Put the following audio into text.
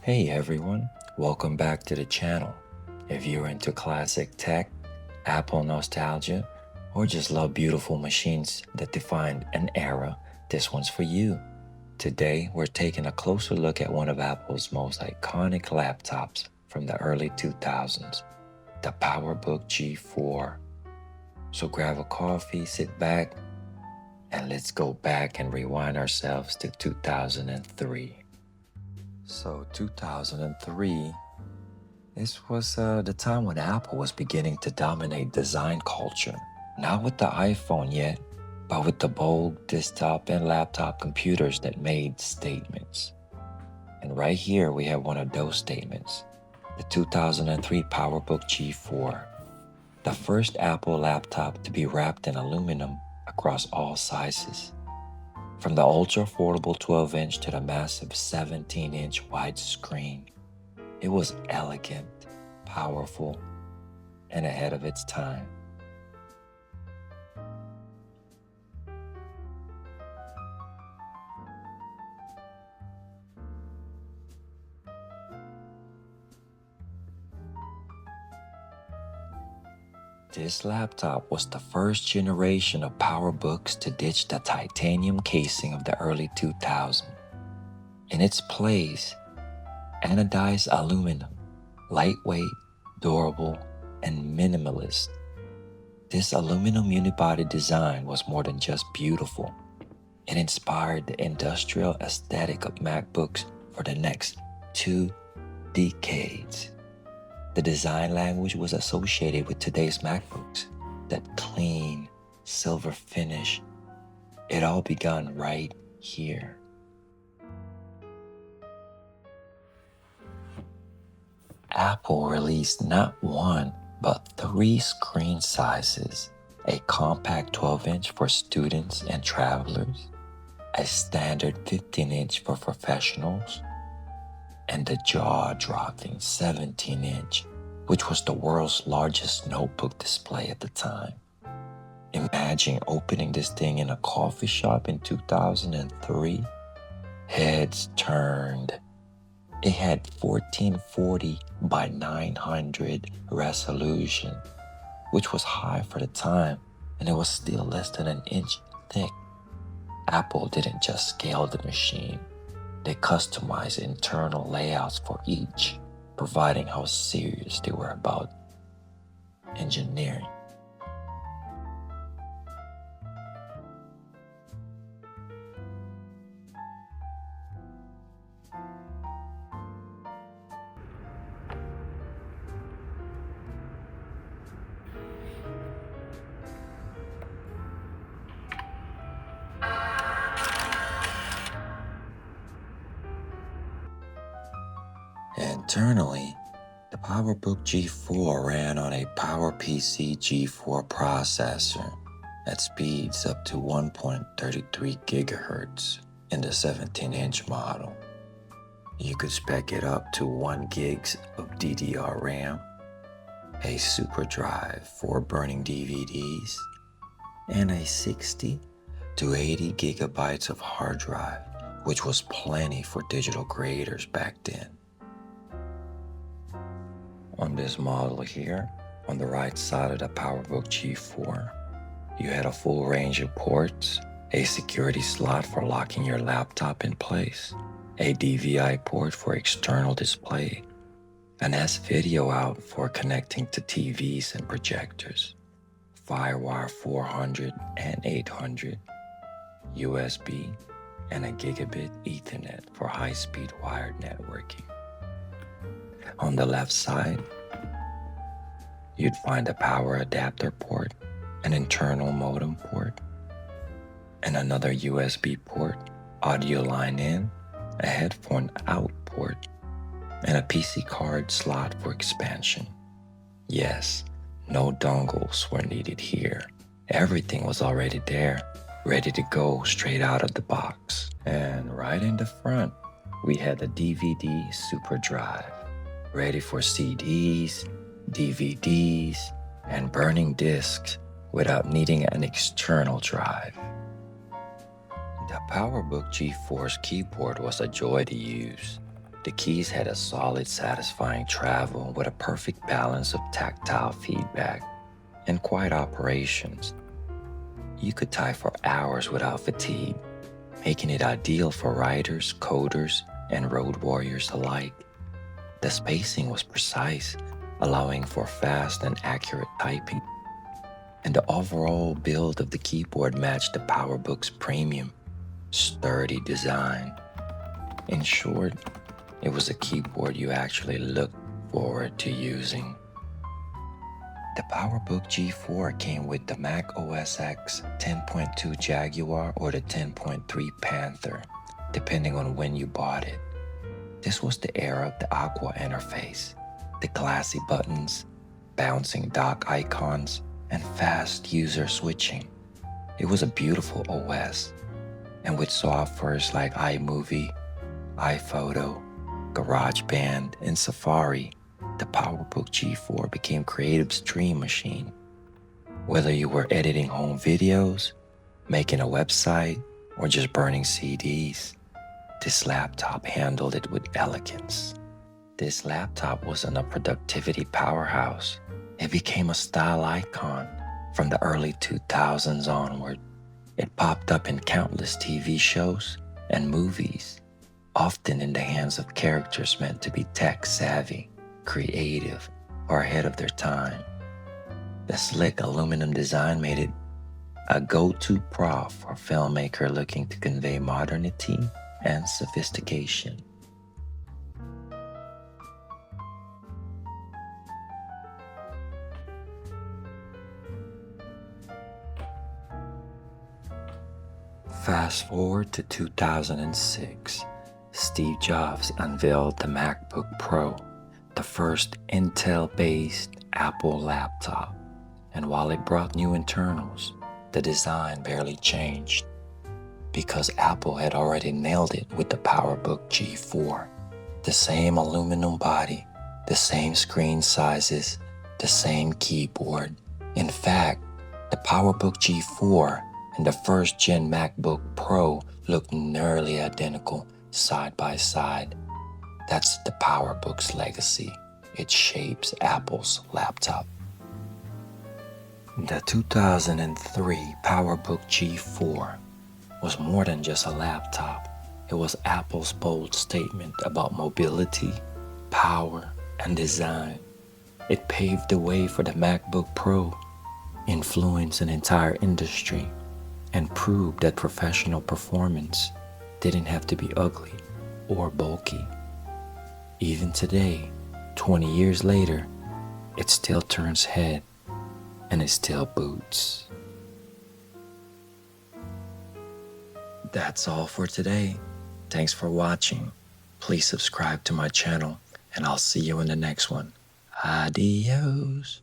Hey everyone, welcome back to the channel. If you're into classic tech, Apple nostalgia, or just love beautiful machines that defined an era, this one's for you. Today, we're taking a closer look at one of Apple's most iconic laptops from the early 2000s, the PowerBook G4. So grab a coffee, sit back, and let's go back and rewind ourselves to 2003. So 2003, this was the time when Apple was beginning to dominate design culture. Not with the iPhone yet, but with the bold desktop and laptop computers that made statements. And right here we have one of those statements, the 2003 PowerBook G4, the first Apple laptop to be wrapped in aluminum across all sizes. From the ultra-affordable 12-inch to the massive 17-inch widescreen, it was elegant, powerful, and ahead of its time. This laptop was the first generation of PowerBooks to ditch the titanium casing of the early 2000s. In its place, anodized aluminum, lightweight, durable, and minimalist. This aluminum unibody design was more than just beautiful. It inspired the industrial aesthetic of MacBooks for the next 2 decades. The design language was associated with today's MacBooks, that clean, silver finish. It all began right here. Apple released not one, but 3 screen sizes, a compact 12-inch for students and travelers, a standard 15-inch for professionals, and the jaw-dropping 17-inch, which was the world's largest notebook display at the time. Imagine opening this thing in a coffee shop in 2003. Heads turned. It had 1440 by 900 resolution, which was high for the time, and it was still less than an inch thick. Apple didn't just scale the machine. They customized internal layouts for each, providing how serious they were about engineering. Internally, the PowerBook G4 ran on a PowerPC G4 processor at speeds up to 1.33 gigahertz in the 17-inch model. You could spec it up to 1 gigs of DDR RAM, a SuperDrive for burning DVDs, and a 60 to 80 gigabytes of hard drive, which was plenty for digital creators back then. On this model here, on the right side of the PowerBook G4, you had a full range of ports, a security slot for locking your laptop in place, a DVI port for external display, an S-video out for connecting to TVs and projectors, Firewire 400 and 800, USB, and a gigabit Ethernet for high-speed wired networking. On the left side, you'd find a power adapter port, an internal modem port, and another USB port, audio line in, a headphone out port, and a PC card slot for expansion. Yes, no dongles were needed here. Everything was already there, ready to go straight out of the box. And right in the front, we had the DVD SuperDrive, ready for CDs, DVDs, and burning discs without needing an external drive. The PowerBook G4's keyboard was a joy to use. The keys had a solid, satisfying travel with a perfect balance of tactile feedback and quiet operations. You could type for hours without fatigue, making it ideal for writers, coders, and road warriors alike. The spacing was precise, allowing for fast and accurate typing. And the overall build of the keyboard matched the PowerBook's premium, sturdy design. In short, it was a keyboard you actually looked forward to using. The PowerBook G4 came with the Mac OS X 10.2 Jaguar or the 10.3 Panther, depending on when you bought it. This was the era of the Aqua interface, the classy buttons, bouncing dock icons, and fast user switching. It was a beautiful OS, and with softwares like iMovie, iPhoto, GarageBand, and Safari, the PowerBook G4 became Creative's dream machine. Whether you were editing home videos, making a website, or just burning CDs, this laptop handled it with elegance. This laptop wasn't a productivity powerhouse. It became a style icon from the early 2000s onward. It popped up in countless TV shows and movies, often in the hands of characters meant to be tech-savvy, creative, or ahead of their time. The slick aluminum design made it a go-to prop for a filmmaker looking to convey modernity and sophistication. Fast forward to 2006, Steve Jobs unveiled the MacBook Pro, the first Intel-based Apple laptop. And while it brought new internals, the design barely changed, because Apple had already nailed it with the PowerBook G4. The same aluminum body, the same screen sizes, the same keyboard. In fact, the PowerBook G4 and the first-gen MacBook Pro look nearly identical side by side. That's the PowerBook's legacy. It shapes Apple's laptop. The 2003 PowerBook G4 was more than just a laptop. It was Apple's bold statement about mobility, power, and design. It paved the way for the MacBook Pro, influenced an entire industry, and proved that professional performance didn't have to be ugly or bulky. Even today, 20 years later, it still turns head and it still boots. That's all for today. Thanks for watching. Please subscribe to my channel and I'll see you in the next one. Adios.